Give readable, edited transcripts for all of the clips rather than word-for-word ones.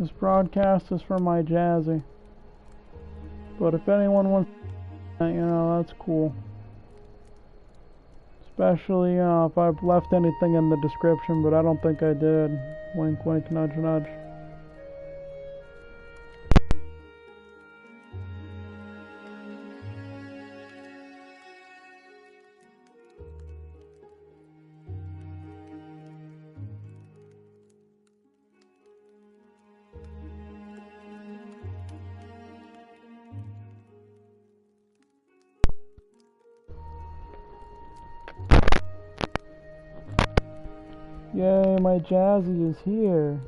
This broadcast is for my jazzy. But if anyone wants, you know, that's cool. Especially, if I've left anything in the description, but I don't think I did. Wink, wink, nudge, nudge. Yay, my jazzy is here.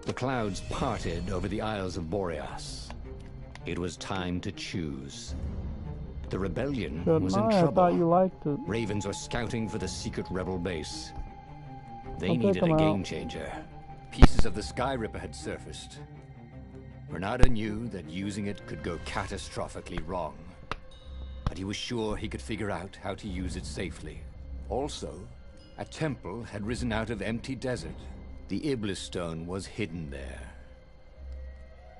The clouds parted over the Isles of Boreas. It was time to choose. The rebellion was in trouble. I thought you liked it. Ravens were scouting for the secret rebel base. They needed a game changer. Pieces of the Sky Ripper had surfaced. Bernardo knew that using it could go catastrophically wrong. But he was sure he could figure out how to use it safely. Also, a temple had risen out of empty desert. The Iblis stone was hidden there.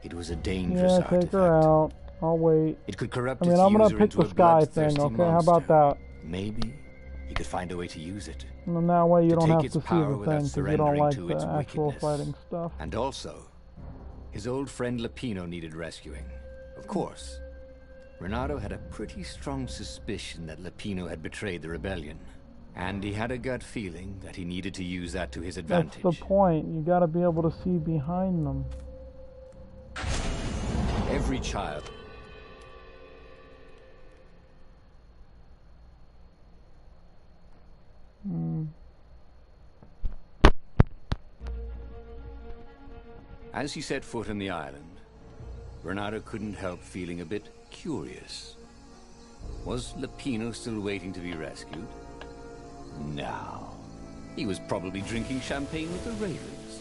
It was a dangerous artifact. Take her out. I'll wait. It could corrupt I'm gonna pick the sky thing, okay? How about that? Maybe he could find a way to use it. And then that way you don't have to see the thing, because you don't like the actual fighting stuff. And also, his old friend Lapino needed rescuing. Of course, Renato had a pretty strong suspicion that Lapino had betrayed the rebellion. And he had a gut feeling that he needed to use that to his advantage. That's the point. You gotta be able to see behind them. Every child. As he set foot on the island, Bernardo couldn't help feeling a bit curious. Was Lapino still waiting to be rescued? No. He was probably drinking champagne with the ravens.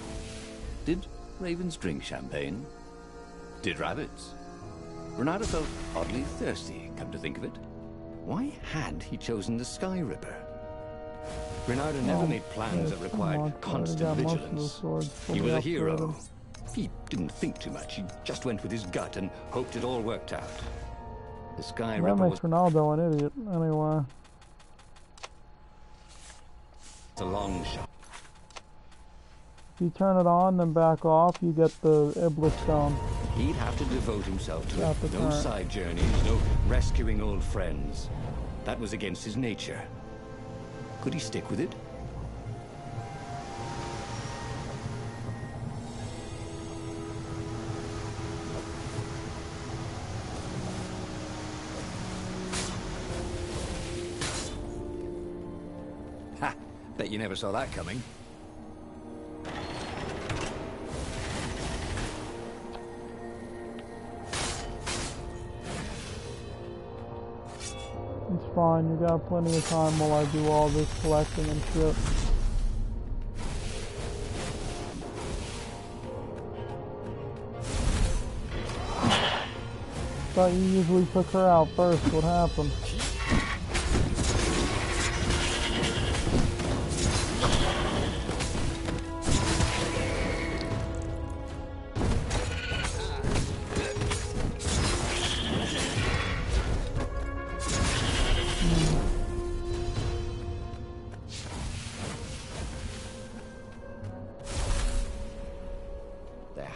Did ravens drink champagne? Did rabbits? Bernardo felt oddly thirsty, come to think of it. Why had he chosen the Sky Ripper? Bernardo never made plans that required constant vigilance. He was a hero. He didn't think too much. He just went with his gut and hoped it all worked out. The Sky Ripper was... That makes Ronaldo an idiot, anyway. It's a long shot. If you turn it on, then back off, you get the Iblis stone. He'd have to devote himself to it. No side journeys, no rescuing old friends. That was against his nature. Could he stick with it? Ha! Bet you never saw that coming. It's fine, you got plenty of time while I do all this collecting and shit. Thought you usually took her out first, what happened?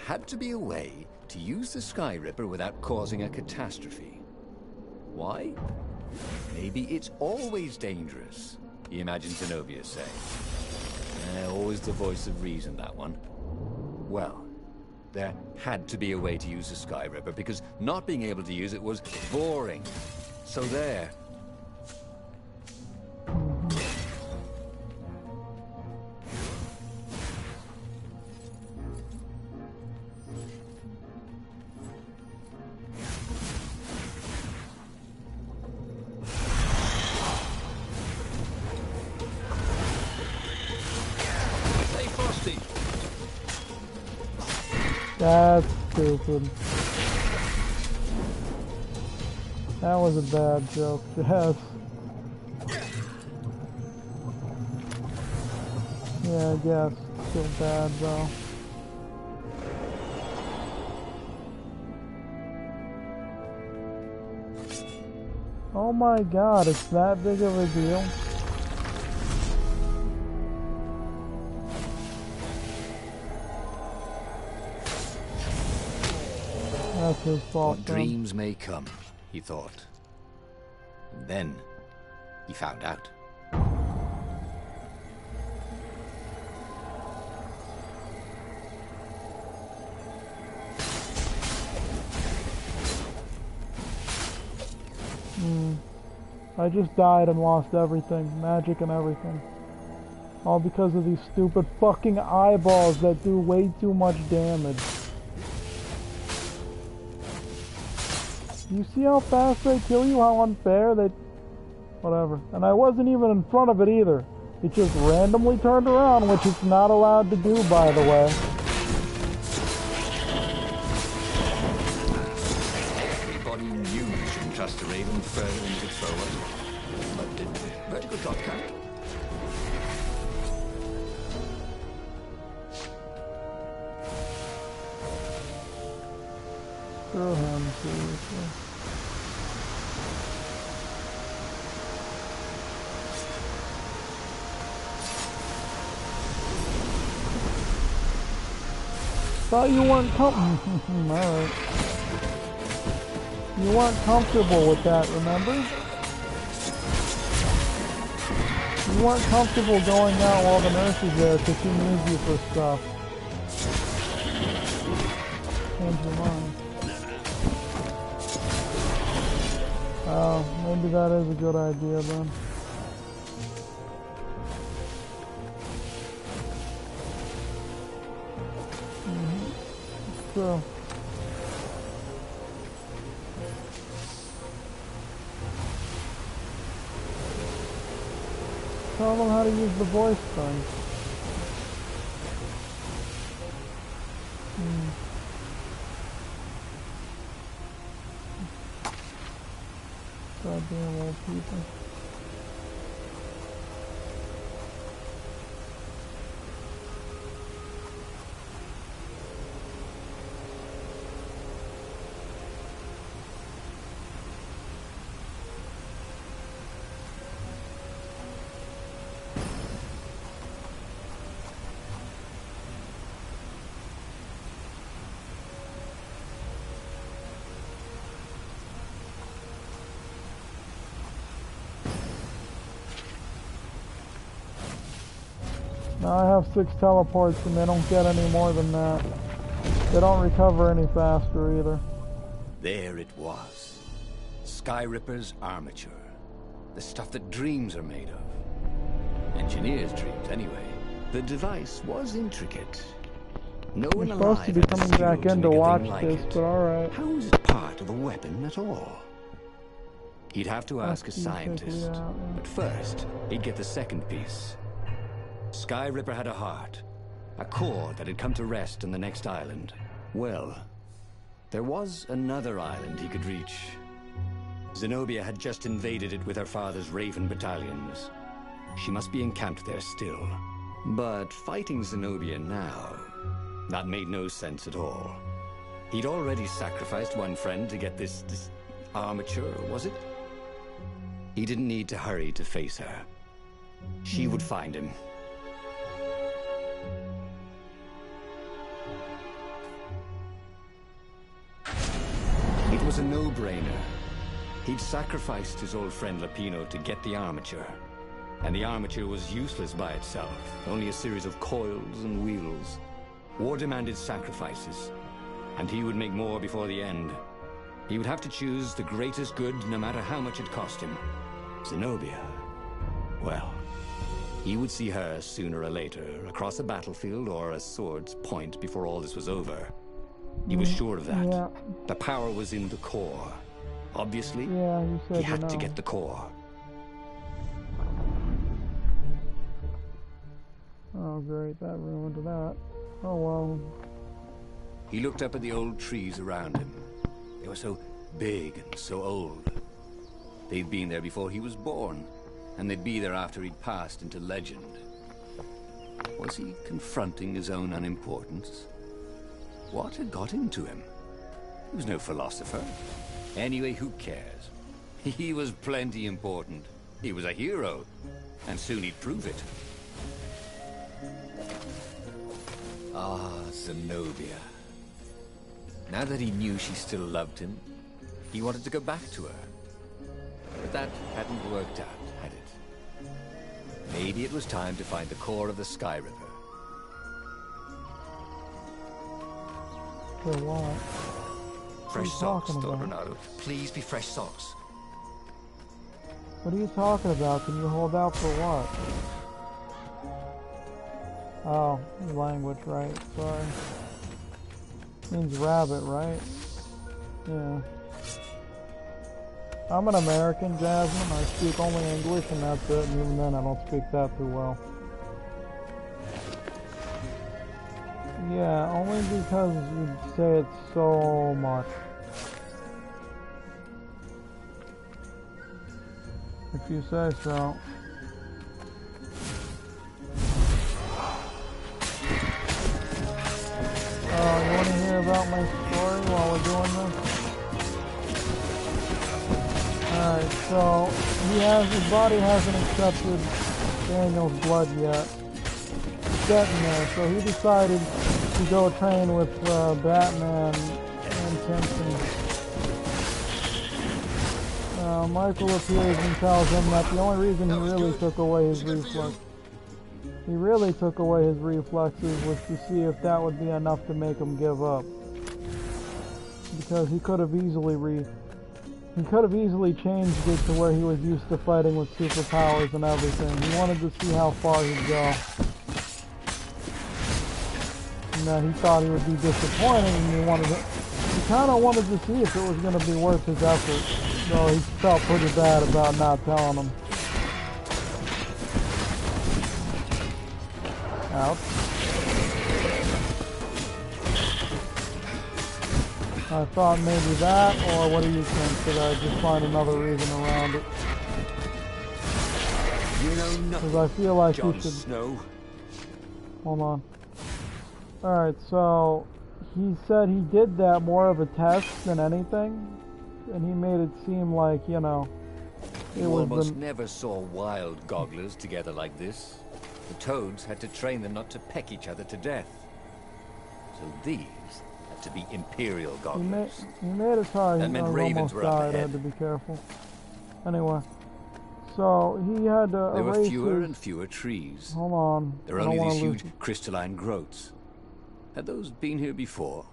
Had to be a way to use the Sky Ripper without causing a catastrophe. Why? Maybe it's always dangerous, he imagined Zenobia saying. Always the voice of reason, that one. Well, there had to be a way to use the Sky Ripper because not being able to use it was boring. So there. That's stupid. That was a bad joke, Jess. Yeah, I guess. Still bad, though. Oh my god, it's that big of a deal? That's his fault. What dreams may come, he thought. And then he found out. I just died and lost everything, magic and everything. All because of these stupid fucking eyeballs that do way too much damage. You see how fast they kill you? How unfair they... Whatever. And I wasn't even in front of it either. It just randomly turned around, which it's not allowed to do, by the way. Everybody knew you shouldn't trust a raven further than you could throw it. But did vertical drop count? Throw him, seriously. Thought you weren't comfortable. Alright. You weren't comfortable with that, remember? You weren't comfortable going out while the nurse is there because she needs you for stuff. Change your mind. Oh, maybe that is a good idea then. So. Tell them how to use the voice thing. Goddamn old people. Now I have 6 teleports and they don't get any more than that. They don't recover any faster either. There it was. Sky Ripper's armature. The stuff that dreams are made of. Engineers' dreams, anyway. The device was intricate. No one You're supposed to be coming back in to watch this, but alright. How is it part of a weapon at all? He'd have to ask a scientist. But first, he'd get the second piece. Sky Ripper had a heart, a core that had come to rest on the next island. Well, there was another island he could reach. Zenobia had just invaded it with her father's Raven battalions. She must be encamped there still. But fighting Zenobia now, that made no sense at all. He'd already sacrificed one friend to get this armature, was it? He didn't need to hurry to face her. She would find him. It was a no-brainer. He'd sacrificed his old friend Lapino to get the armature. And the armature was useless by itself, only a series of coils and wheels. War demanded sacrifices, and he would make more before the end. He would have to choose the greatest good no matter how much it cost him. Zenobia. Well, he would see her sooner or later, across a battlefield or a sword's point before all this was over. He was sure of that. Yeah. The power was in the core. Obviously, he had to get the core. Oh great, that ruined that. Oh well. He looked up at the old trees around him. They were so big and so old. They'd been there before he was born, and they'd be there after he'd passed into legend. Was he confronting his own unimportance? What had got into him? He was no philosopher. Anyway, who cares? He was plenty important. He was a hero, and soon he'd prove it. Ah, Zenobia. Now that he knew she still loved him, he wanted to go back to her. But that hadn't worked out, had it? Maybe it was time to find the core of the Sky River. For what? Fresh socks, Don Renato. Please be fresh socks. What are you talking about? Can you hold out for what? Oh, language, right. Sorry. Means rabbit, right? Yeah. I'm an American, Jasmine. I speak only English and that's it. And even then, I don't speak that too well. Yeah, only because you say it so much. If you say so. You want to hear about my story while we're doing this? Alright, so his body hasn't accepted Daniel's blood yet. It's getting there, so he decided to go train with Batman and Simpson. Michael appears and tells him that the only reason he really took away his reflexes was to see if that would be enough to make him give up. Because he could have easily changed it to where he was used to fighting with superpowers and everything. He wanted to see how far he'd go. And he thought he would be disappointed, and he kind of wanted to see if it was going to be worth his effort. So he felt pretty bad about not telling him. Ouch. I thought maybe that, or what do you think? Should I just find another reason around it? You know nothing, because I feel like Jon you should... Snow. Hold on. Alright, so he said he did that more of a test than anything. And he made it seem like, you know, it You was almost never saw wild gogglers together like this. The toads had to train them not to peck each other to death. So these had to be Imperial gogglers. He made it hard. That meant I ravens almost were up died. I ahead. had to be careful. Anyway, so he had to There were erase fewer his... and fewer trees. Hold on. There were I don't only wanna these lose... huge crystalline growths. Had those been here before?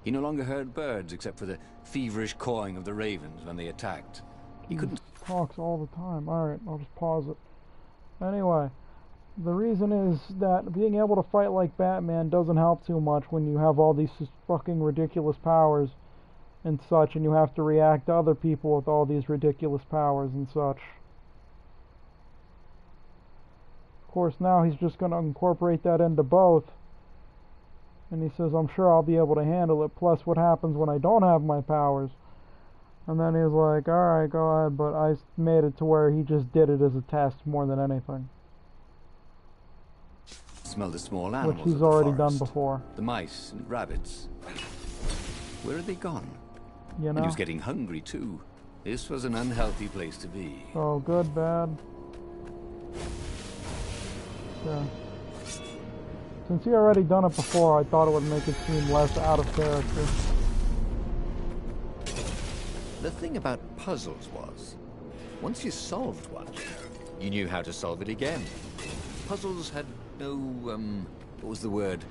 He no longer heard birds except for the feverish cawing of the ravens when they attacked. He couldn't... talks all the time. Alright, I'll just pause it. Anyway, the reason is that being able to fight like Batman doesn't help too much when you have all these fucking ridiculous powers and such, and you have to react to other people with all these ridiculous powers and such. Of course, now he's just going to incorporate that into both. And he says, I'm sure I'll be able to handle it. Plus, what happens when I don't have my powers? And then he's like, alright, go ahead. But I made it to where he just did it as a test more than anything. smell the small animals which he's of the already forest. done before. The mice and rabbits. Where are they gone? You And know? he was getting hungry, too. This was an unhealthy place to be. Oh, good, bad. Yeah. Since he already done it before, I thought it would make it seem less out of character. The thing about puzzles was, once you solved one, you knew how to solve it again. Puzzles had no, what was the word?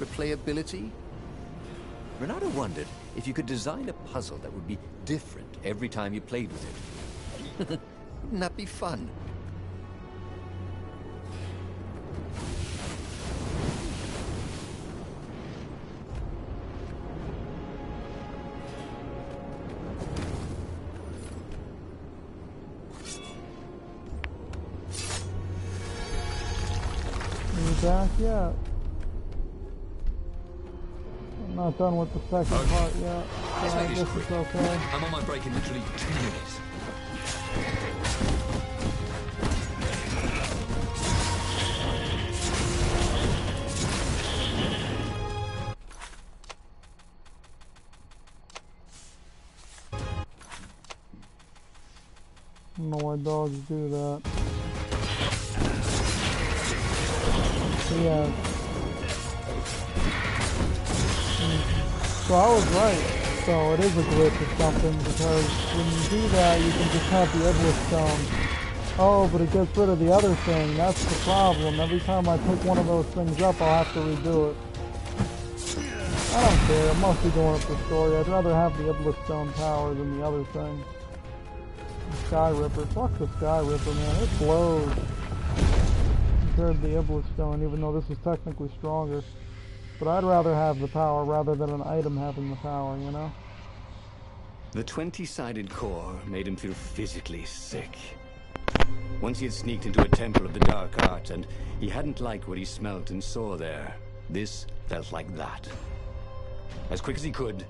Replayability? Renato wondered if you could design a puzzle that would be different every time you played with it. Wouldn't that be fun? Back yet. I'm not done with the second part yet. Let's So I make this guess quick. it's okay. I'm on my break in literally 2 minutes. don't know why dogs do that. But yeah. So I was right. So it is a glitch or something, because when you do that, you can just have the Iblis Stone. Oh, but it gets rid of the other thing. That's the problem. Every time I pick one of those things up, I'll have to redo it. I don't care. I'm mostly doing it for story. I'd rather have the Iblis Stone power than the other thing. The Sky Ripper. Fuck the Sky Ripper, man. It blows compared to the Iblis Stone, even though this is technically stronger. But I'd rather have the power rather than an item having the power, you know? The 20-sided core made him feel physically sick. Once he had sneaked into a temple of the dark art, and he hadn't liked what he smelt and saw there. This felt like that. As quick as he could,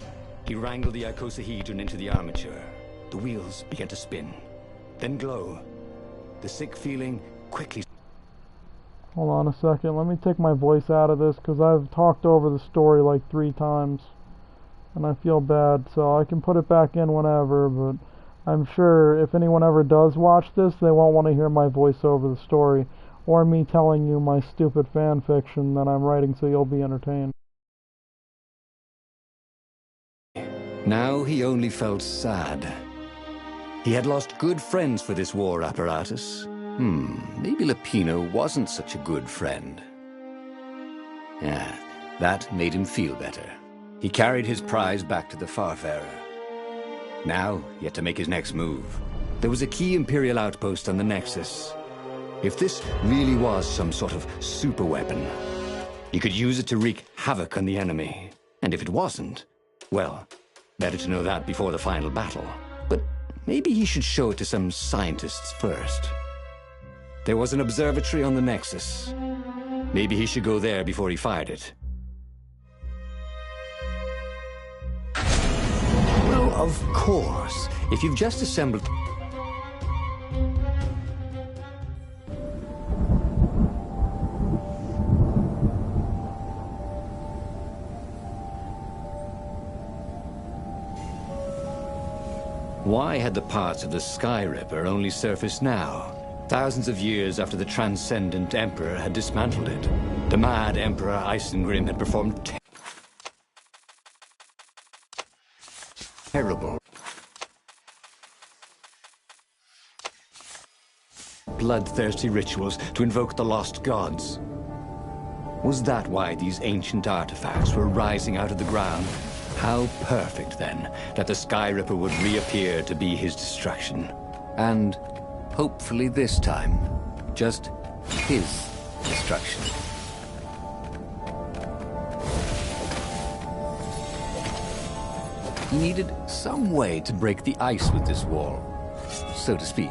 he wrangled the icosahedron into the armature. The wheels began to spin, then glow. The sick feeling quickly... Hold on a second, let me take my voice out of this, because I've talked over the story like 3 times. And I feel bad, so I can put it back in whenever, but I'm sure if anyone ever does watch this, they won't want to hear my voice over the story, or me telling you my stupid fan fiction that I'm writing so you'll be entertained. Now he only felt sad. He had lost good friends for this war apparatus. Maybe Lapino wasn't such a good friend. Yeah, that made him feel better. He carried his prize back to the Farfarer. Now, he had to make his next move. There was a key Imperial outpost on the Nexus. If this really was some sort of super weapon, he could use it to wreak havoc on the enemy. And if it wasn't, well, better to know that before the final battle. But maybe he should show it to some scientists first. There was an observatory on the Nexus. Maybe he should go there before he fired it. Well, of course. If you've just assembled... Why had the parts of the Sky Ripper only surfaced now? Thousands of years after the Transcendent Emperor had dismantled it. The mad Emperor Isengrim had performed terrible, bloodthirsty rituals to invoke the lost gods. Was that why these ancient artifacts were rising out of the ground? How perfect, then, that the Sky Ripper would reappear to be his destruction. And hopefully this time, just his destruction. He needed some way to break the ice with this wall, so to speak.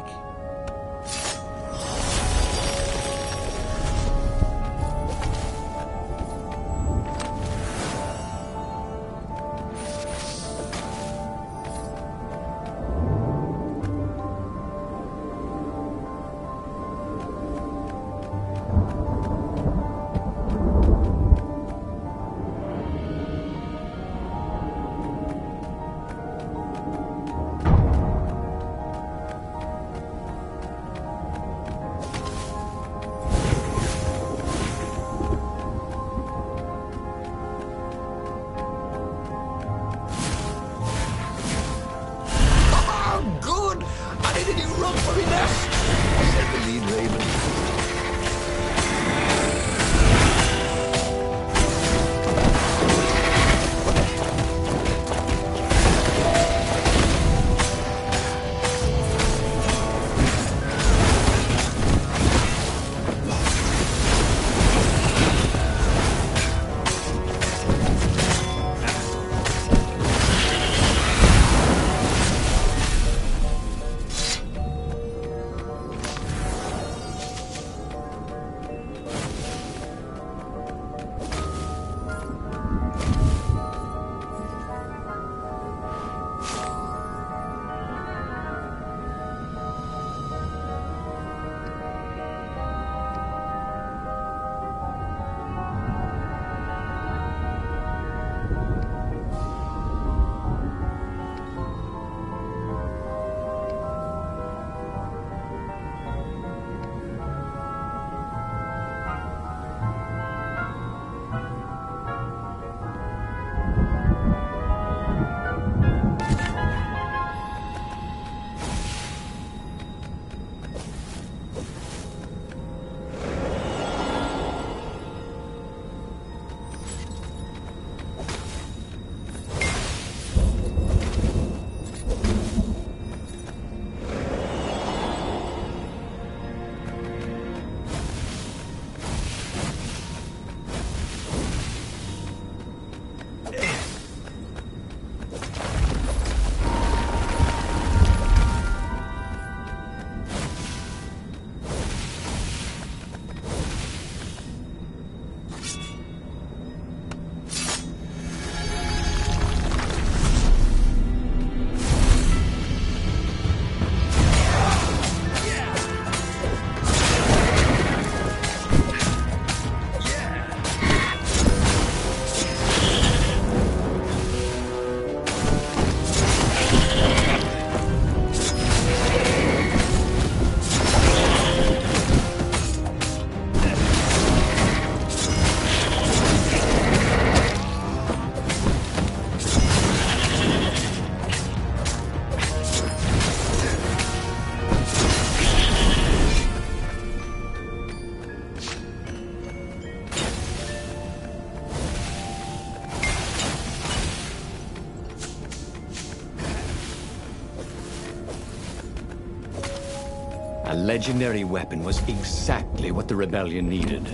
legendary weapon was exactly what the rebellion needed.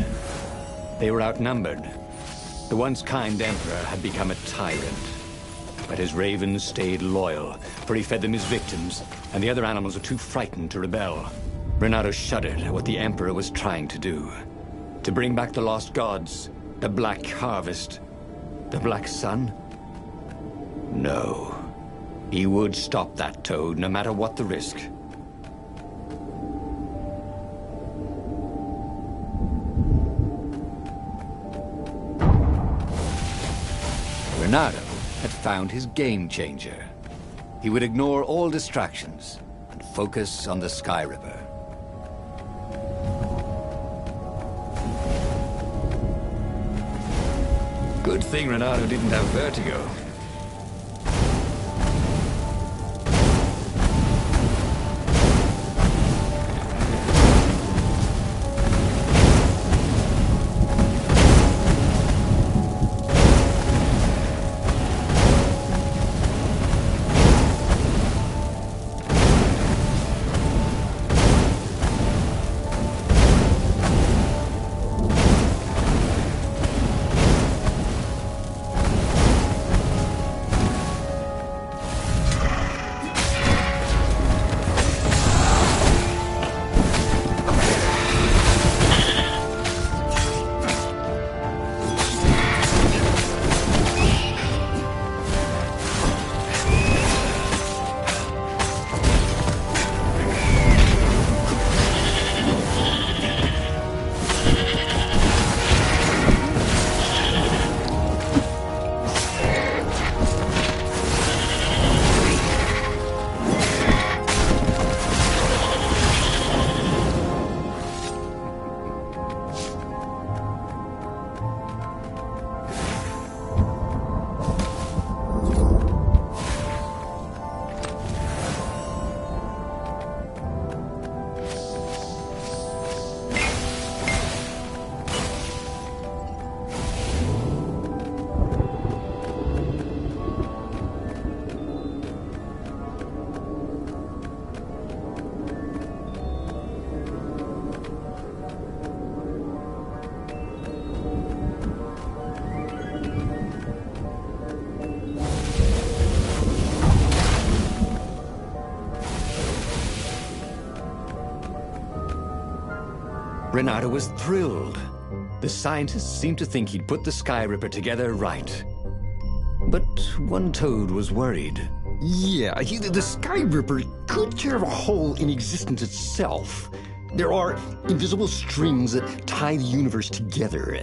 They were outnumbered. The once kind emperor had become a tyrant. But his ravens stayed loyal, for he fed them his victims, and the other animals were too frightened to rebel. Renato shuddered at what the emperor was trying to do. To bring back the lost gods, the Black Harvest, the Black Sun? No. He would stop that toad, no matter what the risk. Renato had found his game changer. He would ignore all distractions and focus on the Sky Ripper. Good thing Renato didn't have vertigo. Renato was thrilled. The scientists seemed to think he'd put the Sky Ripper together right. But one toad was worried. Yeah, the Sky Ripper could tear a hole in existence itself. There are invisible strings that tie the universe together.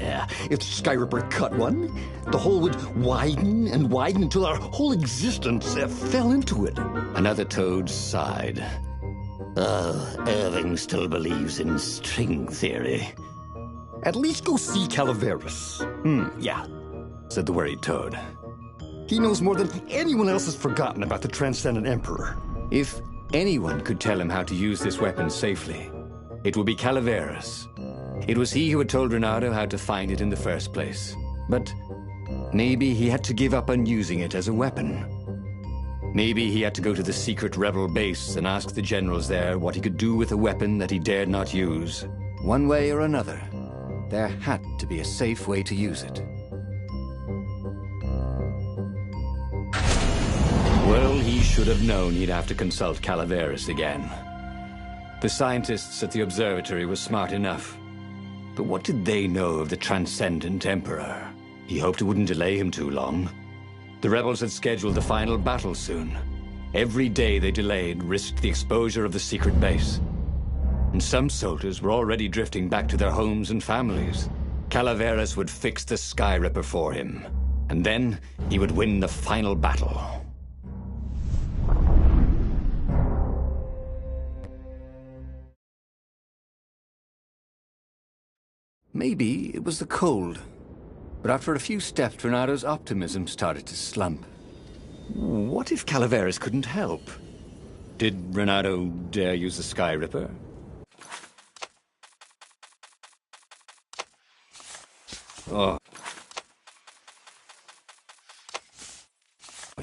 If the Sky Ripper cut one, the hole would widen and widen until our whole existence fell into it. Another toad sighed. Irving still believes in string theory. At least go see Calaveras. Yeah, said the worried toad. He knows more than anyone else has forgotten about the Transcendent Emperor. If anyone could tell him how to use this weapon safely, it would be Calaveras. It was he who had told Renato how to find it in the first place. But maybe he had to give up on using it as a weapon. Maybe he had to go to the secret rebel base and ask the generals there what he could do with a weapon that he dared not use. One way or another, there had to be a safe way to use it. Well, he should have known he'd have to consult Calaveras again. The scientists at the observatory were smart enough. But what did they know of the Transcendent Emperor? He hoped it wouldn't delay him too long. The rebels had scheduled the final battle soon. Every day they delayed risked the exposure of the secret base. And some soldiers were already drifting back to their homes and families. Calaveras would fix the Sky Ripper for him. And then he would win the final battle. Maybe it was the cold. But after a few steps, Renato's optimism started to slump. What if Calaveras couldn't help? Did Renato dare use the Sky Ripper? Oh.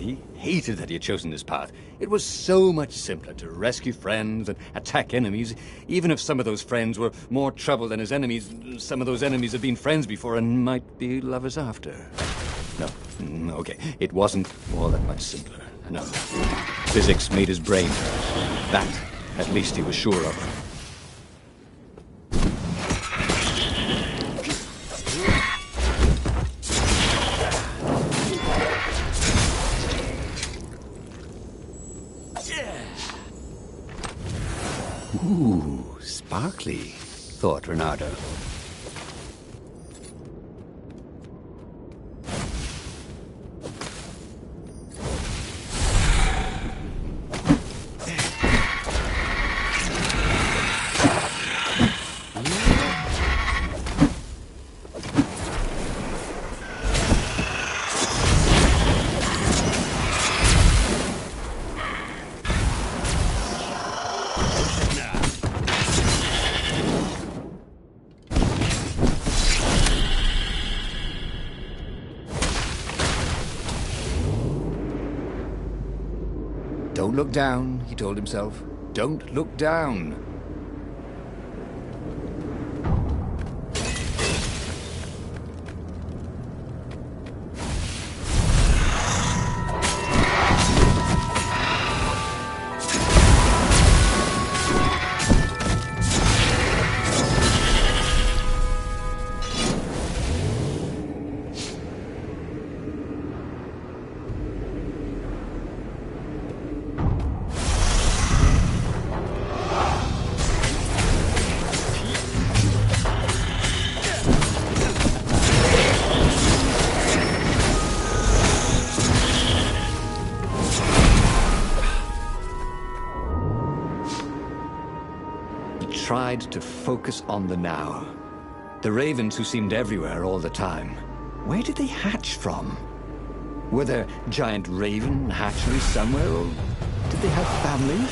He hated that he had chosen this path. It was so much simpler to rescue friends and attack enemies, even if some of those friends were more trouble than his enemies. Some of those enemies had been friends before and might be lovers after. No, okay, it wasn't all that much simpler. No. Physics made his brain hurt. That, at least, he was sure of. Ooh, sparkly, thought Renato. Don't look down, he told himself. Don't look down. Tried to focus on the now. The ravens who seemed everywhere all the time. Where did they hatch from? Were there giant raven hatcheries somewhere, or did they have families?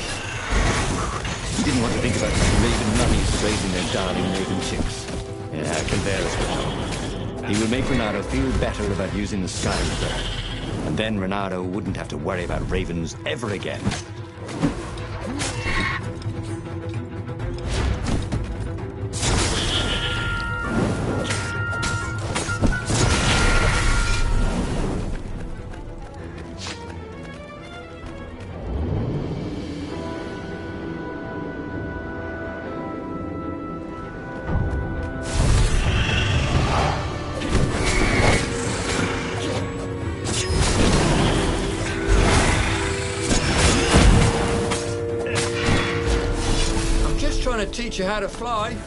He didn't want to think about raven mummies raising their darling raven chicks. Yeah, Calderas would know. He would make Renato feel better about using the Sky River. And then Renato wouldn't have to worry about ravens ever again. To teach you how to fly.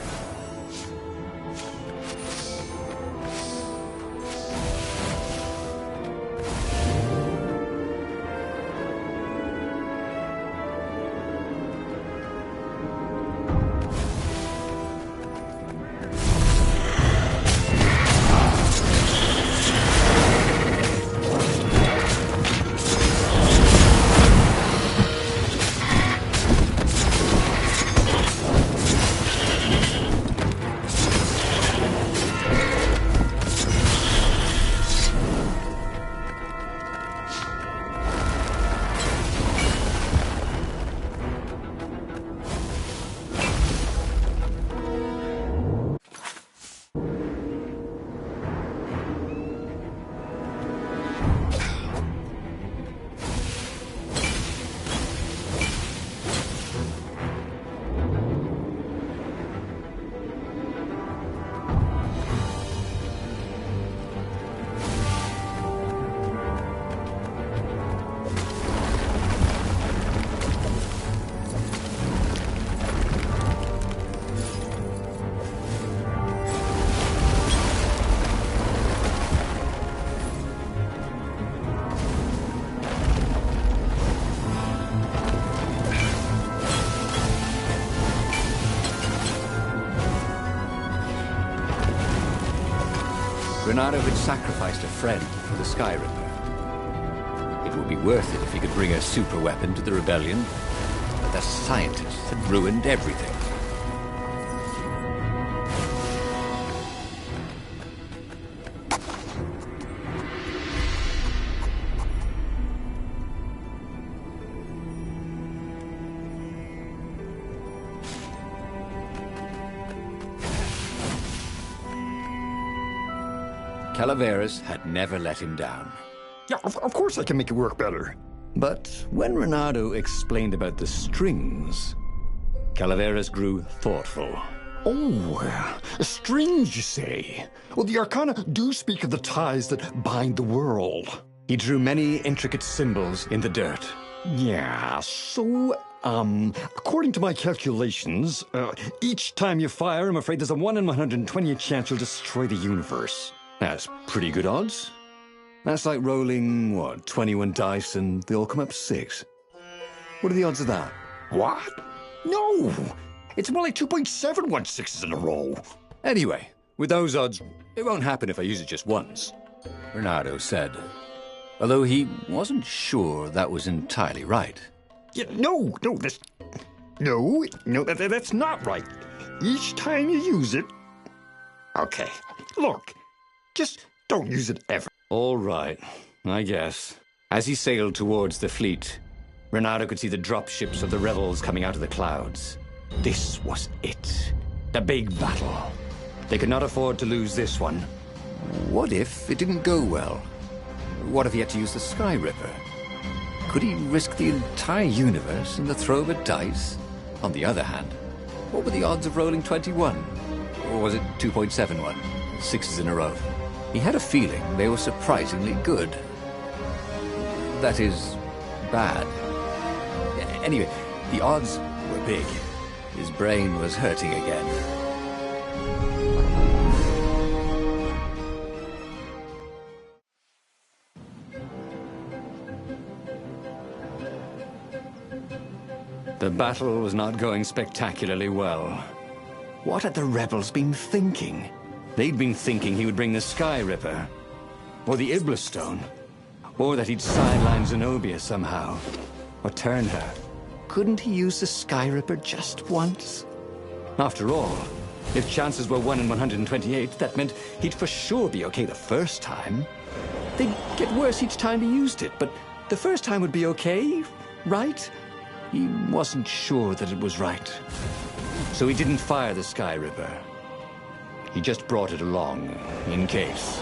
Renato had sacrificed a friend for the Sky Ripper. It would be worth it if he could bring a super weapon to the rebellion, but the scientists had ruined everything. Calaveras had never let him down. Yeah, of course I can make it work better. But when Renato explained about the strings, Calaveras grew thoughtful. Oh, strings, you say? Well, the Arcana do speak of the ties that bind the world. He drew many intricate symbols in the dirt. Yeah, so, according to my calculations, each time you fire, I'm afraid there's a 1 in 120 chance you'll destroy the universe. That's pretty good odds. That's like rolling, 21 dice and they all come up 6. What are the odds of that? What? No! It's more like 2.716s in a row. Anyway, with those odds, it won't happen if I use it just once, Renato said. Although he wasn't sure that was entirely right. Yeah, that's not right. Each time you use it... Okay, look, just don't use it ever. All right, I guess. As he sailed towards the fleet, Renato could see the dropships of the rebels coming out of the clouds. This was it. The big battle. They could not afford to lose this one. What if it didn't go well? What if he had to use the Sky Ripper? Could he risk the entire universe in the throw of a dice? On the other hand, what were the odds of rolling 21? Or was it 2.71? 6s in a row. He had a feeling they were surprisingly good. That is, bad. Anyway, the odds were big. His brain was hurting again. The battle was not going spectacularly well. What had the rebels been thinking? They'd been thinking he would bring the Sky Ripper, or the Iblis Stone, or that he'd sideline Zenobia somehow, or turn her. Couldn't he use the Sky Ripper just once? After all, if chances were 1 in 128, that meant he'd for sure be okay the first time. They'd get worse each time he used it, but the first time would be okay, right? He wasn't sure that it was right. So he didn't fire the Sky Ripper. He just brought it along, in case.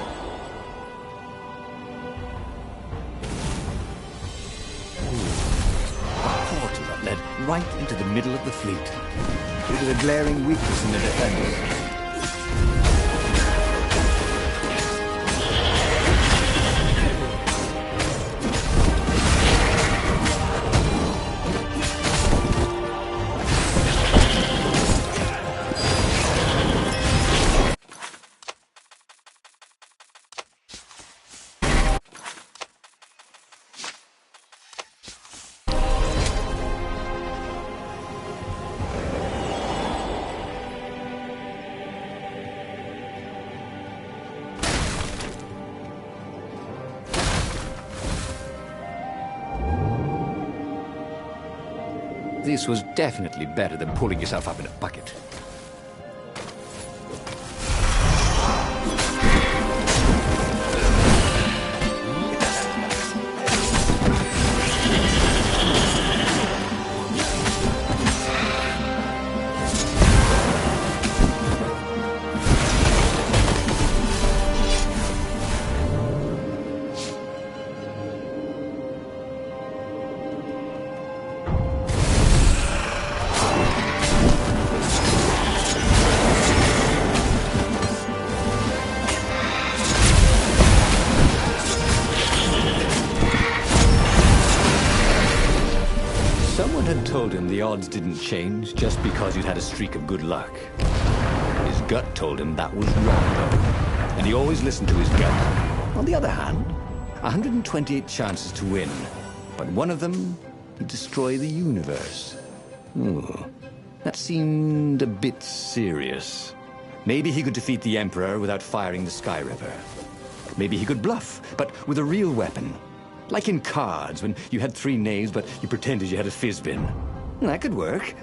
A portal that led right into the middle of the fleet. It was a glaring weakness in the defenders. This was definitely better than pulling yourself up in a bucket. Told him the odds didn't change just because you'd had a streak of good luck. His gut told him that was wrong, though, and he always listened to his gut. On the other hand, 128 chances to win, but one of them would destroy the universe. That seemed a bit serious. Maybe he could defeat the Emperor without firing the Sky Ripper. Maybe he could bluff, but with a real weapon. Like in cards, when you had 3 knaves, but you pretended you had a fizbin. That could work.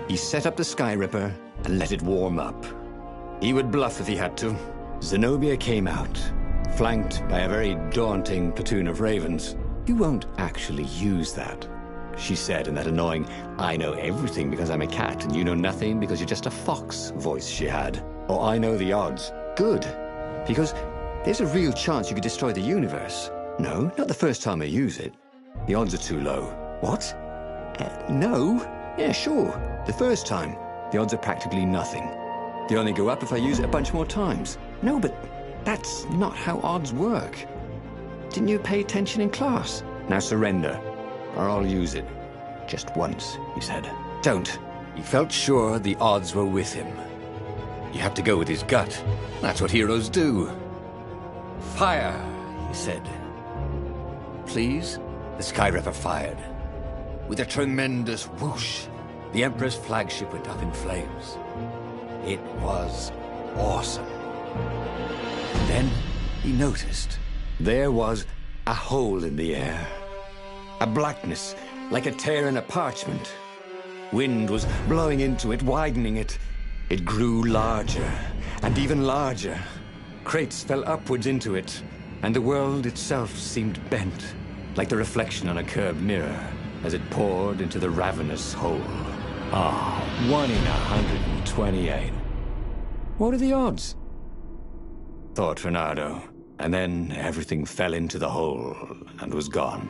He set up the Sky Ripper and let it warm up. He would bluff if he had to. Zenobia came out, flanked by a very daunting platoon of ravens. "You won't actually use that," she said in that annoying, "I know everything because I'm a cat, and you know nothing because you're just a fox" voice she had. "Oh, I know the odds." "Good, because there's a real chance you could destroy the universe." "No, not the first time I use it. The odds are too low." "What? No? Yeah, sure. The first time, the odds are practically nothing. They only go up if I use it a bunch more times." "No, but that's not how odds work. Didn't you pay attention in class?" "Now surrender, or I'll use it. Just once," he said. "Don't." He felt sure the odds were with him. You have to go with his gut. That's what heroes do. "Fire," he said. "Please?" The Sky Ripper fired. With a tremendous whoosh, the Emperor's flagship went up in flames. It was awesome. And then he noticed There was a hole in the air. A blackness, like a tear in a parchment. Wind was blowing into it, widening it. It grew larger, and even larger. Crates fell upwards into it, and the world itself seemed bent, like the reflection on a curved mirror, as it poured into the ravenous hole. 1 in 128. What are the odds? Thought Renato, and then everything fell into the hole and was gone.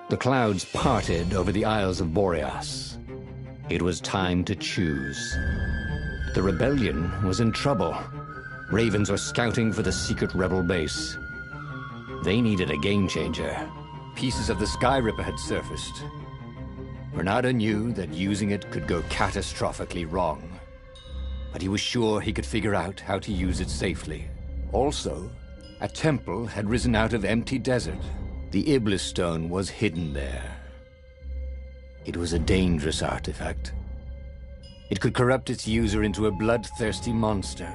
The clouds parted over the Isles of Boreas. It was time to choose. The rebellion was in trouble. Ravens were scouting for the secret rebel base. They needed a game changer. pieces of the Sky Ripper had surfaced. Renato knew that using it could go catastrophically wrong, but he was sure he could figure out how to use it safely. Also, a temple had risen out of empty desert. The Iblis stone was hidden there. It was a dangerous artifact. It could corrupt its user into a bloodthirsty monster.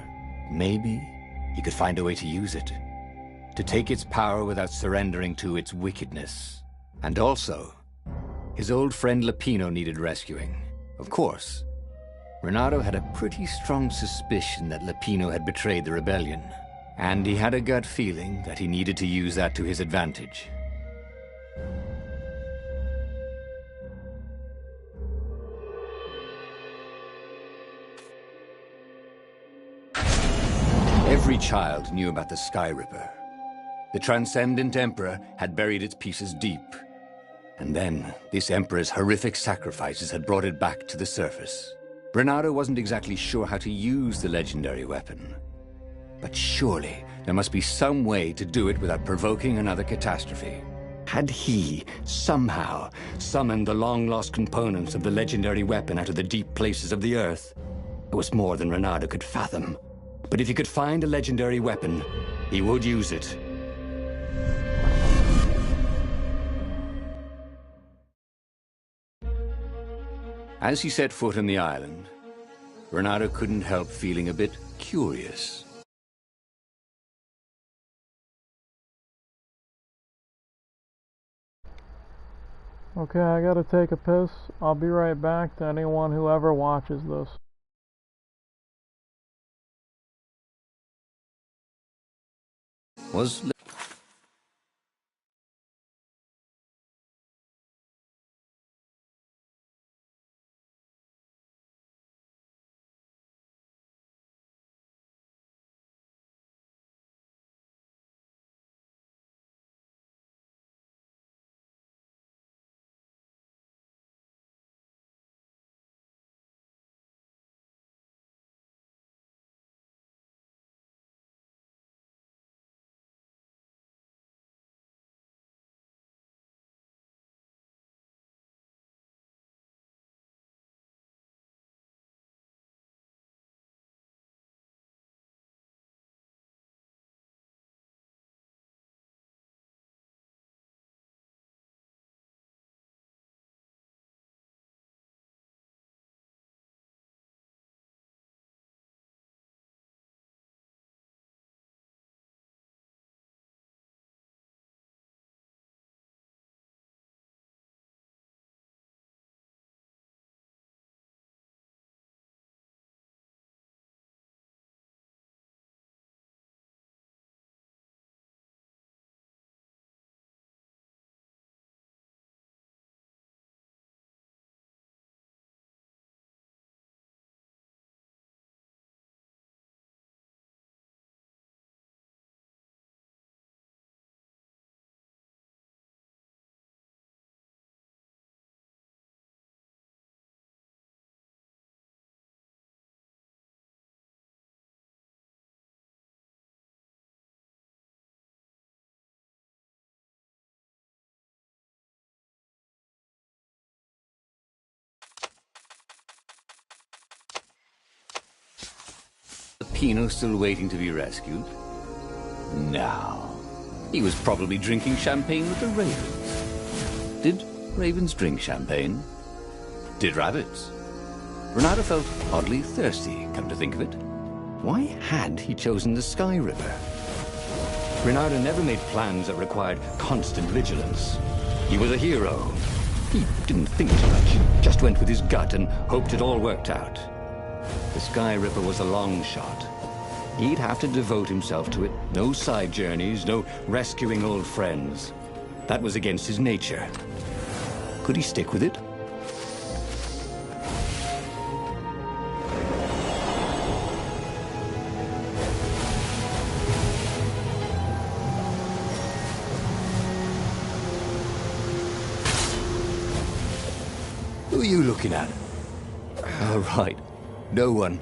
Maybe he could find a way to use it, to take its power without surrendering to its wickedness. And also, his old friend Lapino needed rescuing. Of course, Renato had a pretty strong suspicion that Lapino had betrayed the rebellion, and he had a gut feeling that he needed to use that to his advantage. Every child knew about the Sky Ripper. The Transcendent Emperor had buried its pieces deep. And then, this Emperor's horrific sacrifices had brought it back to the surface. Renato wasn't exactly sure how to use the legendary weapon. But surely, there must be some way to do it without provoking another catastrophe. Had he, somehow, summoned the long-lost components of the legendary weapon out of the deep places of the Earth? It was more than Renato could fathom. But if he could find a legendary weapon, he would use it. As he set foot on the island, Renato couldn't help feeling a bit curious. Okay, I gotta take a piss. I'll be right back to anyone who ever watches this. Was Lapino still waiting to be rescued? No. He was probably drinking champagne with the ravens. Did ravens drink champagne? Did rabbits? Renato felt oddly thirsty, come to think of it. Why had he chosen the Sky Ripper? Renato never made plans that required constant vigilance. He was a hero. He didn't think too much, just went with his gut and hoped it all worked out. The Sky Ripper was a long shot. He'd have to devote himself to it. No side journeys, no rescuing old friends. That was against his nature. Could he stick with it? Who are you looking at? Oh, right. No one.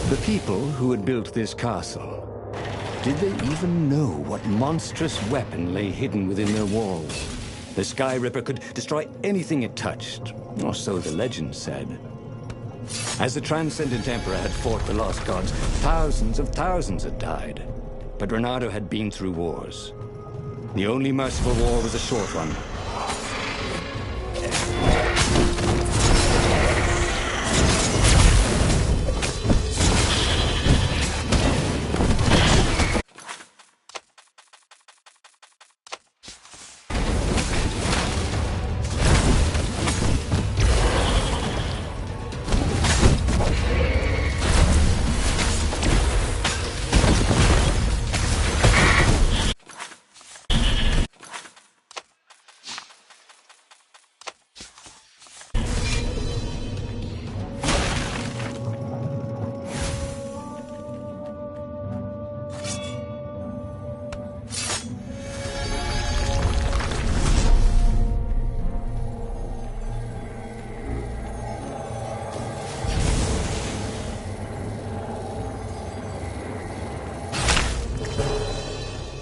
The people who had built this castle, did they even know what monstrous weapon lay hidden within their walls? The Sky Ripper could destroy anything it touched, or so the legend said. As the Transcendent Emperor had fought the Lost Gods, thousands had died. But Renato had been through wars. The only merciful war was a short one.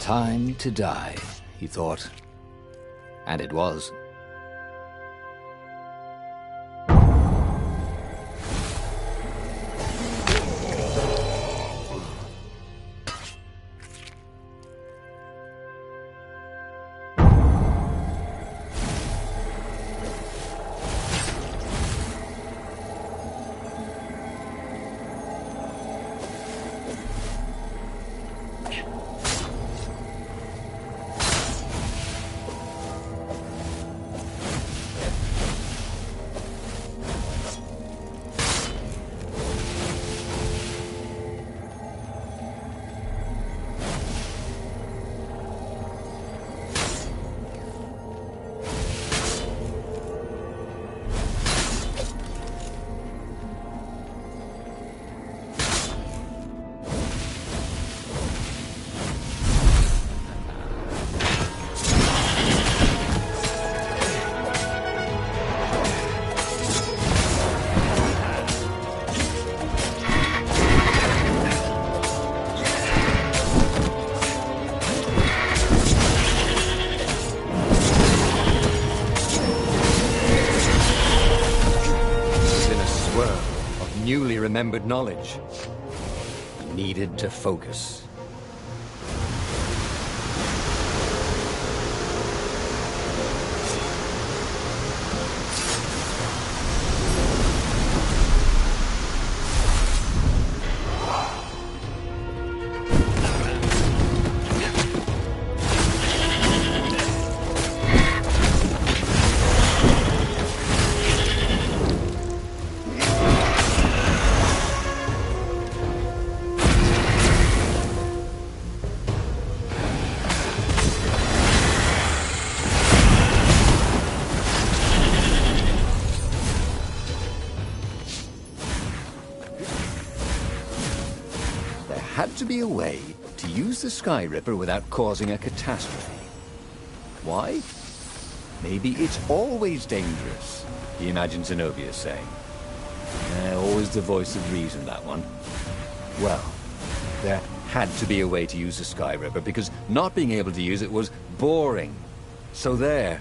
Time to die, he thought. And it was. Newly remembered knowledge. He needed to focus. Had to be a way to use the Sky Ripper without causing a catastrophe. Why? Maybe it's always dangerous, he imagined Zenobia saying. Always the voice of reason, that one. Well, there had to be a way to use the Skyripper, because not being able to use it was boring. So there.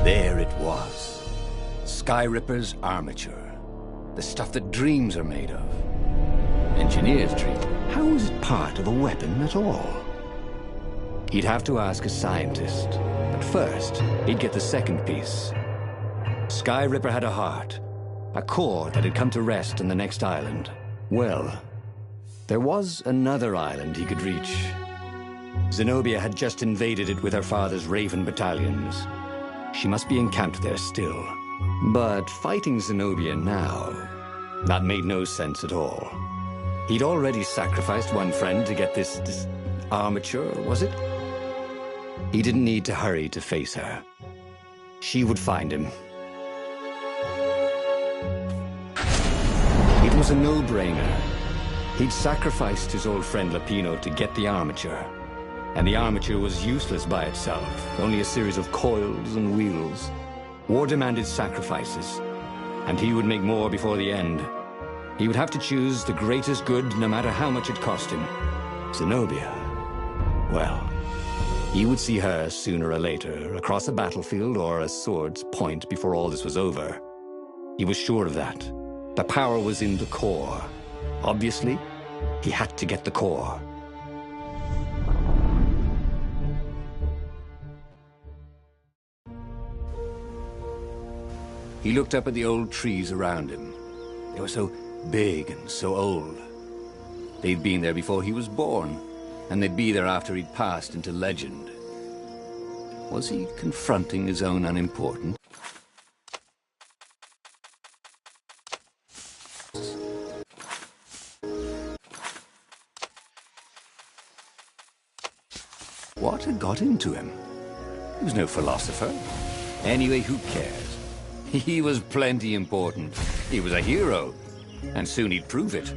There it was. Skyripper's armature. The stuff that dreams are made of. Engineers dream. How is it part of a weapon at all? He'd have to ask a scientist. But first, he'd get the second piece. Skyripper had a heart. A core that had come to rest on the next island. Well, there was another island he could reach. Zenobia had just invaded it with her father's Raven battalions. She must be encamped there still. But fighting Zenobia now, that made no sense at all. He'd already sacrificed one friend to get this armature, was it? He didn't need to hurry to face her. She would find him. It was a no-brainer. He'd sacrificed his old friend Lapino to get the armature. And the armature was useless by itself, only a series of coils and wheels. War demanded sacrifices, and he would make more before the end. He would have to choose the greatest good, no matter how much it cost him. Zenobia. Well, he would see her sooner or later, across a battlefield or a sword's point before all this was over. He was sure of that. The power was in the core. Obviously, he had to get the core. He looked up at the old trees around him. They were so big and so old. They'd been there before he was born, and they'd be there after he'd passed into legend. Was he confronting his own unimportance? What had got into him? He was no philosopher. Anyway, who cares? He was plenty important. He was a hero, and soon he'd prove it.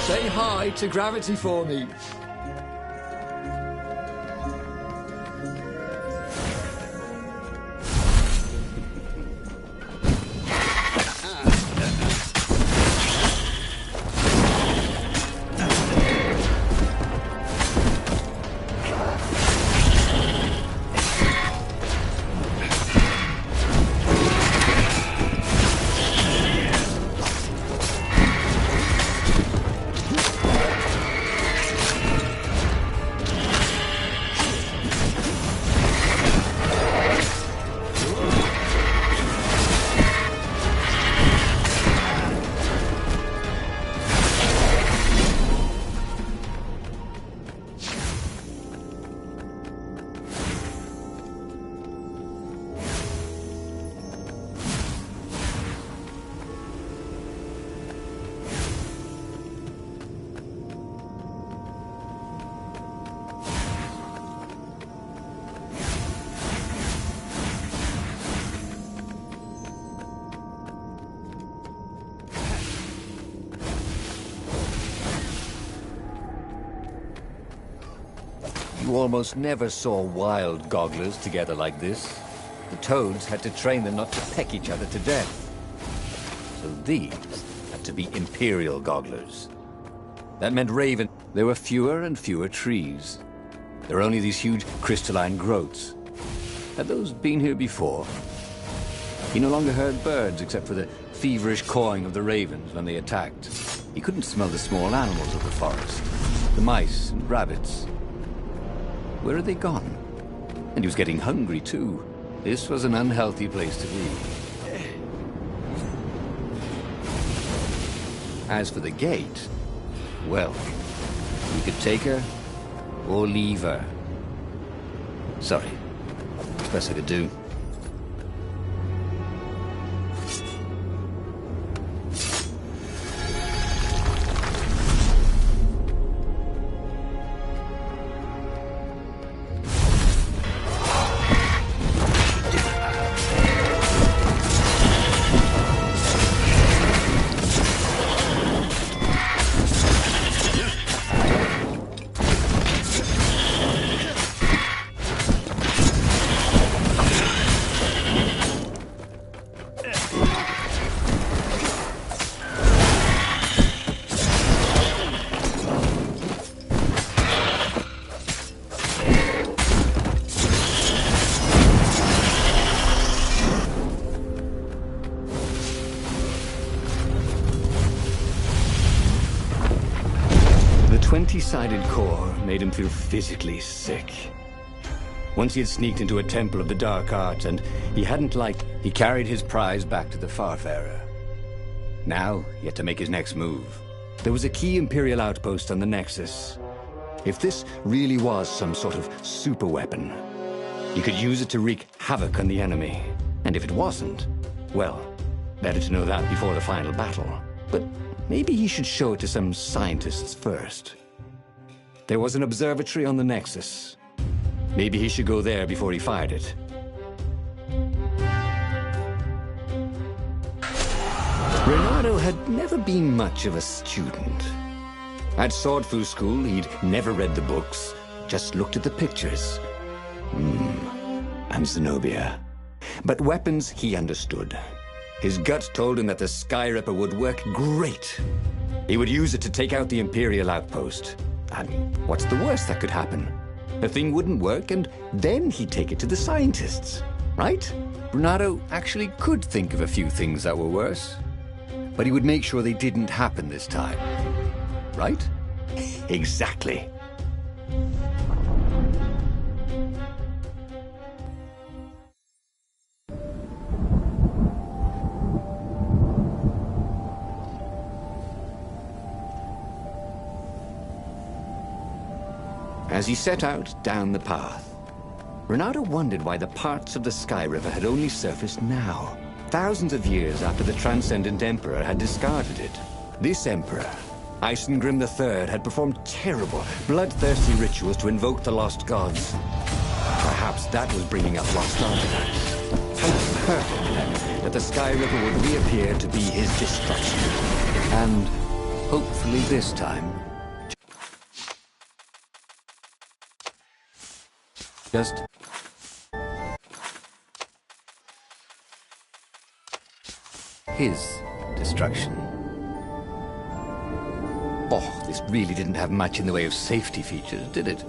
Say hi to gravity for me. You almost never saw wild gogglers together like this. The toads had to train them not to peck each other to death. So these had to be imperial gogglers. That meant raven. There were fewer and fewer trees. There were only these huge crystalline growths. Had those been here before? He no longer heard birds except for the feverish cawing of the ravens when they attacked. He couldn't smell the small animals of the forest, the mice and rabbits. Where had they gone? And he was getting hungry too. This was an unhealthy place to be. As for the gate, well, we could take her or leave her. Sorry, it's best I could do. The 20-sided core made him feel physically sick. Once he had sneaked into a temple of the dark arts, and he carried his prize back to the Farfarer. Now, he had to make his next move. There was a key Imperial outpost on the Nexus. If this really was some sort of super weapon, he could use it to wreak havoc on the enemy. And if it wasn't, well, better to know that before the final battle. But maybe he should show it to some scientists first. There was an observatory on the Nexus. Maybe he should go there before he fired it. Renato had never been much of a student. At Swordfu School, he'd never read the books, just looked at the pictures. And Zenobia. But weapons he understood. His gut told him that the Skyripper would work great. He would use it to take out the Imperial outpost. And what's the worst that could happen? The thing wouldn't work, and then he'd take it to the scientists, right? Renato actually could think of a few things that were worse. But he would make sure they didn't happen this time. Right? Exactly. As he set out down the path, Renato wondered why the parts of the Skyripper had only surfaced now, thousands of years after the Transcendent Emperor had discarded it. This Emperor, Isengrim III, had performed terrible, bloodthirsty rituals to invoke the lost gods. Perhaps that was bringing up lost artifacts. How perfect, then, that the Skyripper would reappear to be his destruction. And hopefully this time, just his destruction. Oh, this really didn't have much in the way of safety features, did it?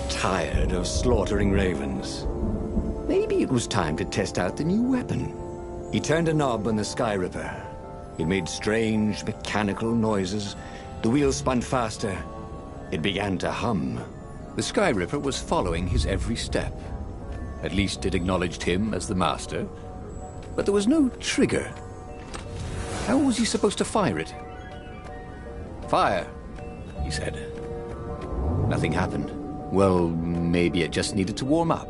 Tired of slaughtering ravens. Maybe it was time to test out the new weapon. He turned a knob on the Skyripper. It made strange mechanical noises, The wheels spun faster. It began to hum. The Sky Ripper was following his every step. At least it acknowledged him as the master. But there was no trigger. How was he supposed to fire it? Fire, he said. Nothing happened. Well, maybe it just needed to warm up.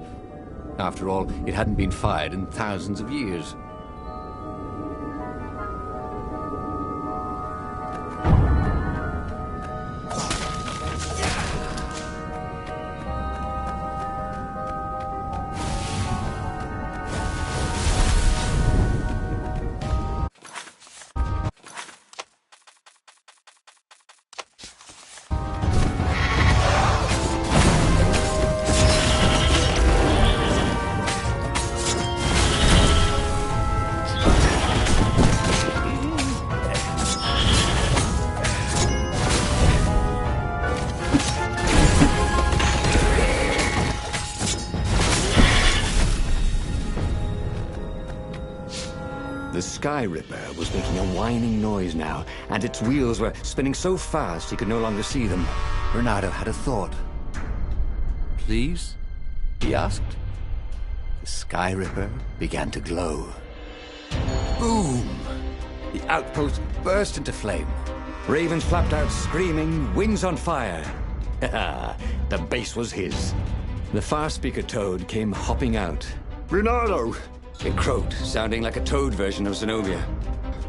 After all, it hadn't been fired in thousands of years. The Sky Ripper was making a whining noise now, and its wheels were spinning so fast he could no longer see them. Bernardo had a thought. Please? He asked. The Sky Ripper began to glow. Boom! The outpost burst into flame. Ravens flapped out screaming, wings on fire. The base was his. The far speaker toad came hopping out. Bernardo! It croaked, sounding like a toad version of Zenobia.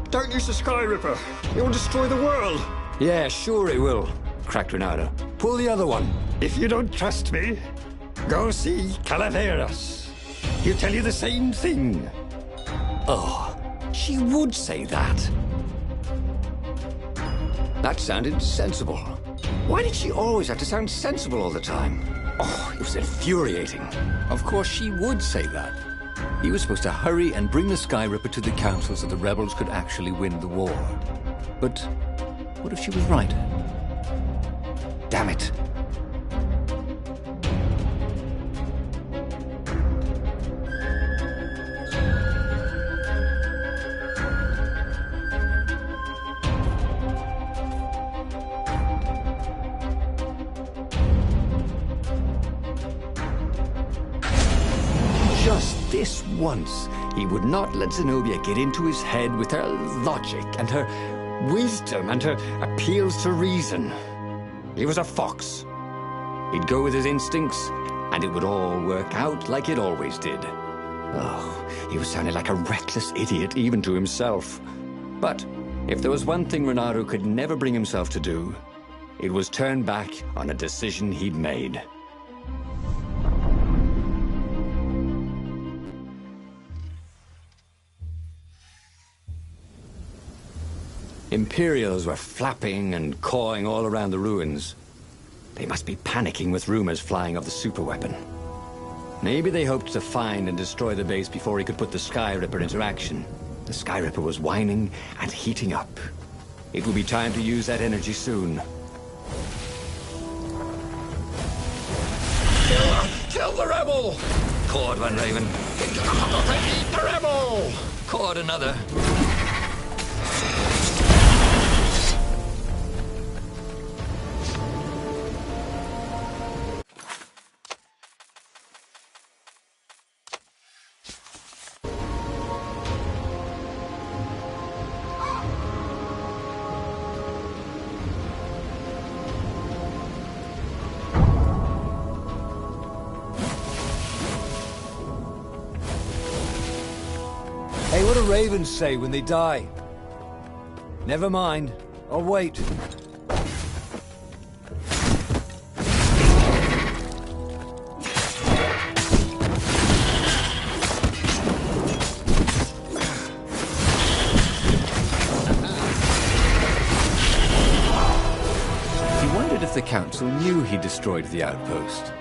Don't use the Sky Ripper. It will destroy the world. Yeah, sure it will, cracked Ronaldo. Pull the other one. If you don't trust me, go see Calaveras. He'll tell you the same thing. Oh, she would say that. That sounded sensible. Why did she always have to sound sensible all the time? Oh, it was infuriating. Of course she would say that. He was supposed to hurry and bring the Sky Ripper to the council so the rebels could actually win the war. But what if she was right? Damn it. Just this once, he would not let Zenobia get into his head with her logic and her wisdom and her appeals to reason. He was a fox. He'd go with his instincts, and it would all work out like it always did. Oh, he was sounding like a reckless idiot even to himself. But if there was one thing Ronaldo could never bring himself to do, it was turn back on a decision he'd made. Imperials were flapping and cawing all around the ruins. They must be panicking with rumors flying of the superweapon. Maybe they hoped to find and destroy the base before he could put the Sky Ripper into action. The Sky Ripper was whining and heating up. It would be time to use that energy soon. Kill the rebel! Caught one, Raven. Eat the rebel! Caught another. Hey, what do ravens say when they die? Never mind. I'll wait. He wondered if the council knew he destroyed the outpost.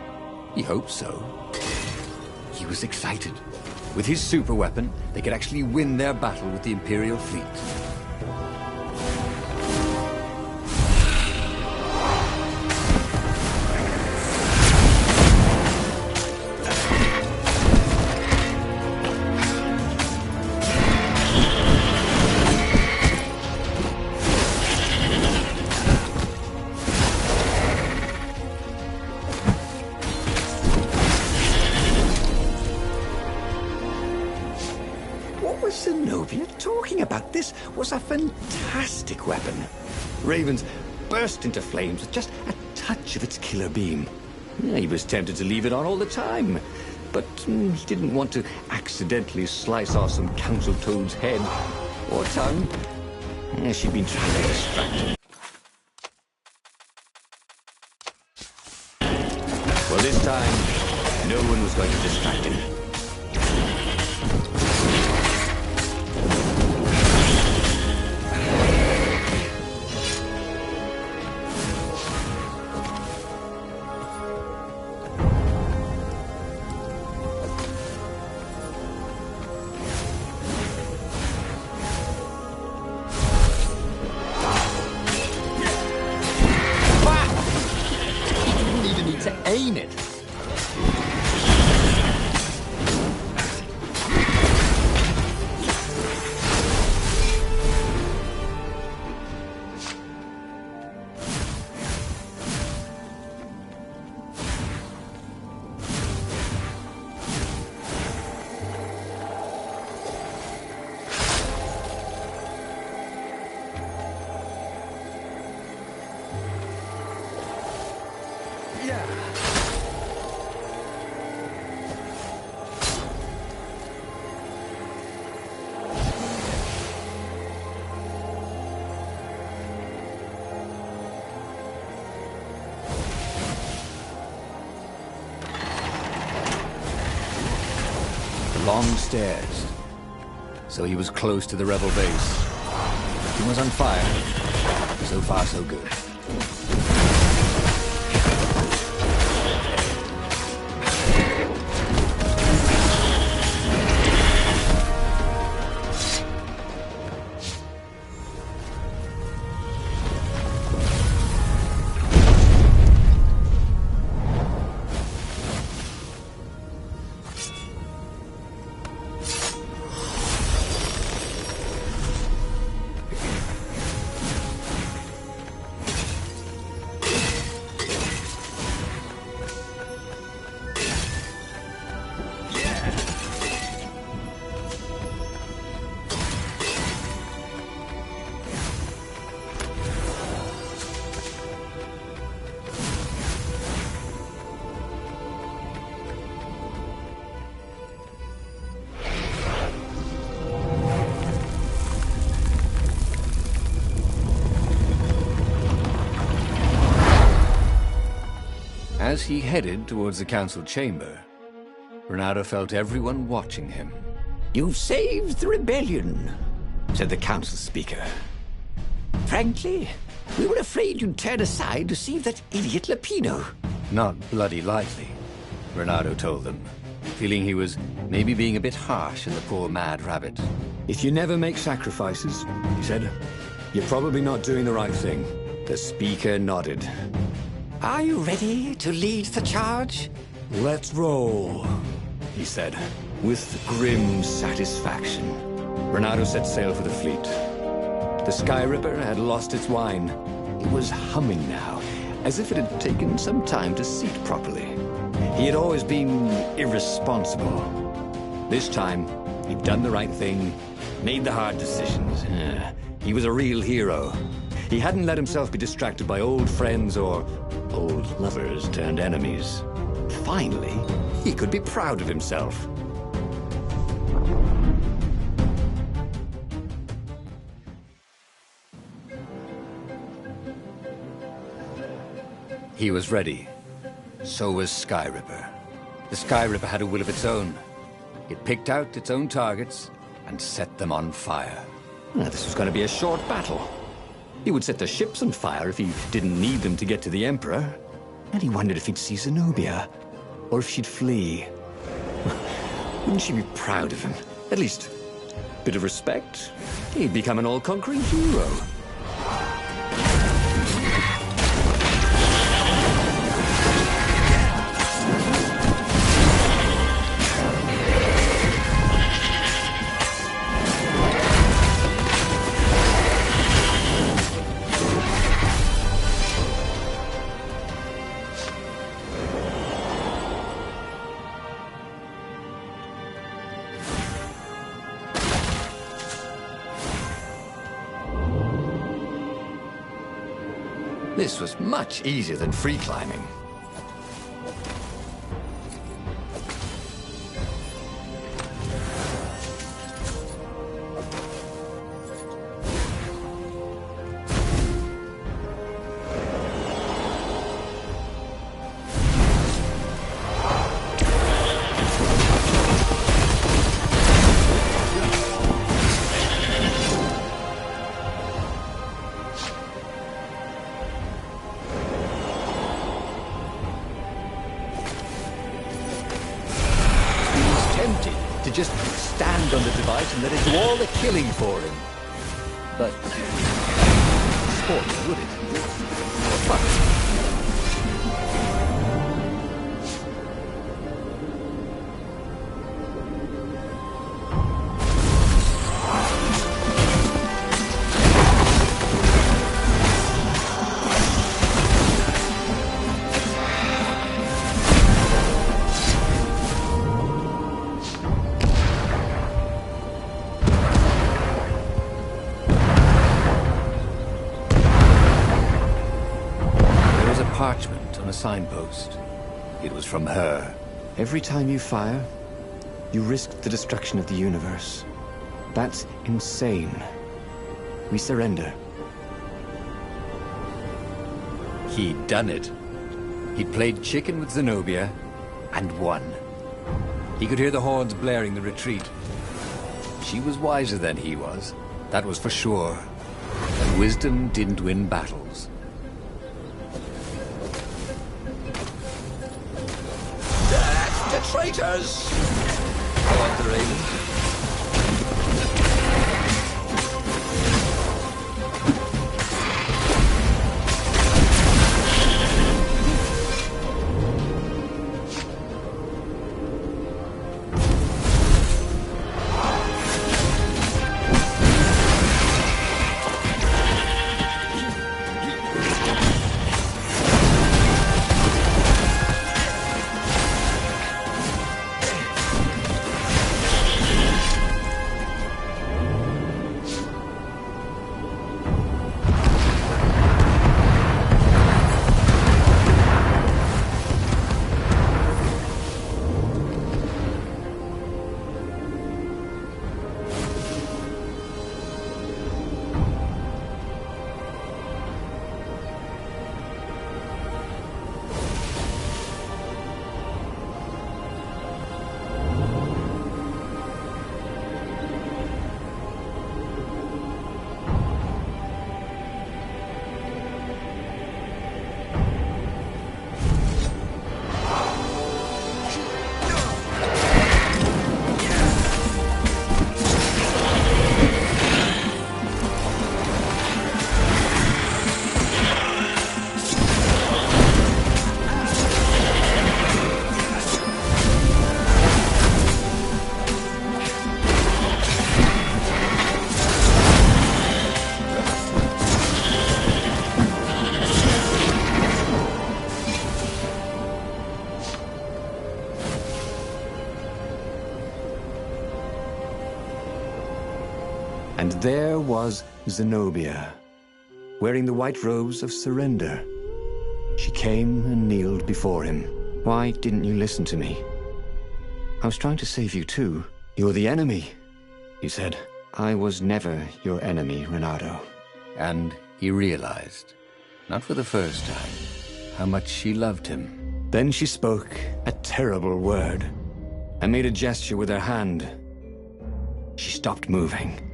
He hoped so. He was excited. With his superweapon, they could actually win their battle with the Imperial fleet. was Zenobia talking about? This was a fantastic weapon. Ravens burst into flames with just a touch of its killer beam. He was tempted to leave it on all the time, but he didn't want to accidentally slice off some council toad's head or tongue. She'd been trying to distract him. Well, this time, no one was going to distract him. Aim it. Long stairs. So he was close to the rebel base. He was on fire. So far, so good. As he headed towards the council chamber, Renato felt everyone watching him. You've saved the rebellion, said the council speaker. Frankly, we were afraid you'd turn aside to save that idiot Lapino. Not bloody lightly, Renato told them, feeling he was maybe being a bit harsh on the poor mad rabbit. If you never make sacrifices, he said, you're probably not doing the right thing. The speaker nodded. Are you ready to lead the charge? Let's roll, he said, with grim satisfaction. Renato set sail for the fleet. The Sky Ripper had lost its wine. It was humming now, as if it had taken some time to seat properly. He had always been irresponsible. This time, he'd done the right thing, made the hard decisions. He was a real hero. He hadn't let himself be distracted by old friends or old lovers turned enemies. Finally, he could be proud of himself. He was ready. So was Sky Ripper. The Sky Ripper had a will of its own. It picked out its own targets and set them on fire. This was going to be a short battle. He would set the ships on fire if he didn't need them to get to the Emperor. And he wondered if he'd see Zenobia, or if she'd flee. Wouldn't she be proud of him? At least, a bit of respect. He'd become an all-conquering hero. This was much easier than free climbing. To just stand on the device and let it do all the killing for him. But sport, would it? Or fun? Parchment on a signpost. It was from her. Every time you fire, you risk the destruction of the universe. That's insane. We surrender. He'd done it. He'd played chicken with Zenobia and won. He could hear the horns blaring the retreat. She was wiser than he was, that was for sure. And wisdom didn't win battles. The traitors! Go on, the Raven. And there was Zenobia, wearing the white robes of surrender. She came and kneeled before him. Why didn't you listen to me? I was trying to save you too. You're the enemy, he said. I was never your enemy, Renato. And he realized, not for the first time, how much she loved him. Then she spoke a terrible word and made a gesture with her hand. She stopped moving,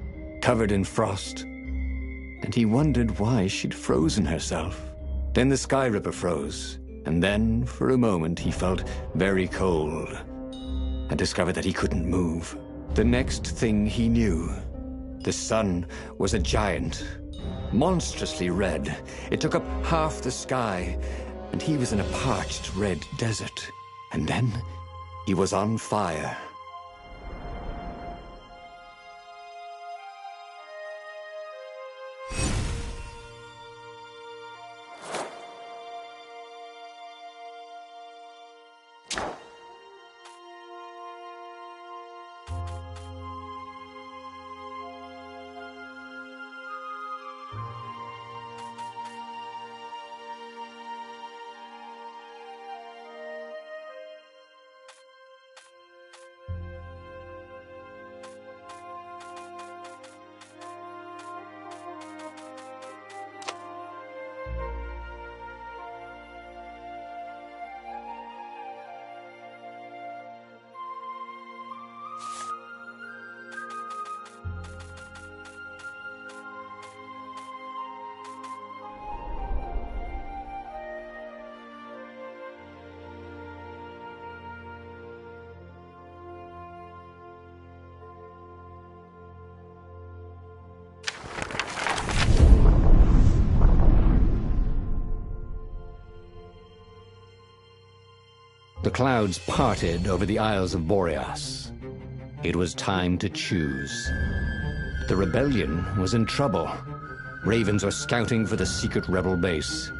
covered in frost, and he wondered why she'd frozen herself. Then the Sky Ripper froze, and then, for a moment, he felt very cold and discovered that he couldn't move. The next thing he knew, the sun was a giant, monstrously red. It took up half the sky, and he was in a parched red desert. And then he was on fire. clouds parted over the Isles of Boreas. It was time to choose. The rebellion was in trouble. Ravens were scouting for the secret rebel base.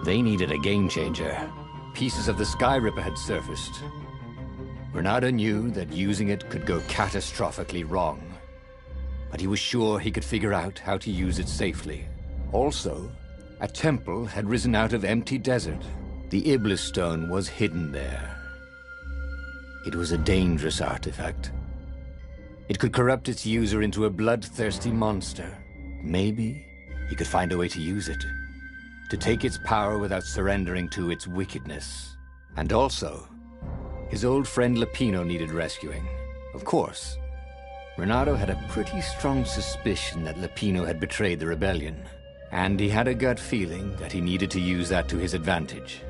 They needed a game changer. Pieces of the Sky Ripper had surfaced. Renato knew that using it could go catastrophically wrong, but he was sure he could figure out how to use it safely. Also, a temple had risen out of empty desert. The Iblis stone was hidden there. It was a dangerous artifact. It could corrupt its user into a bloodthirsty monster. Maybe he could find a way to use it, to take its power without surrendering to its wickedness. And also, his old friend Lupino needed rescuing. Of course, Renato had a pretty strong suspicion that Lupino had betrayed the rebellion, and he had a gut feeling that he needed to use that to his advantage.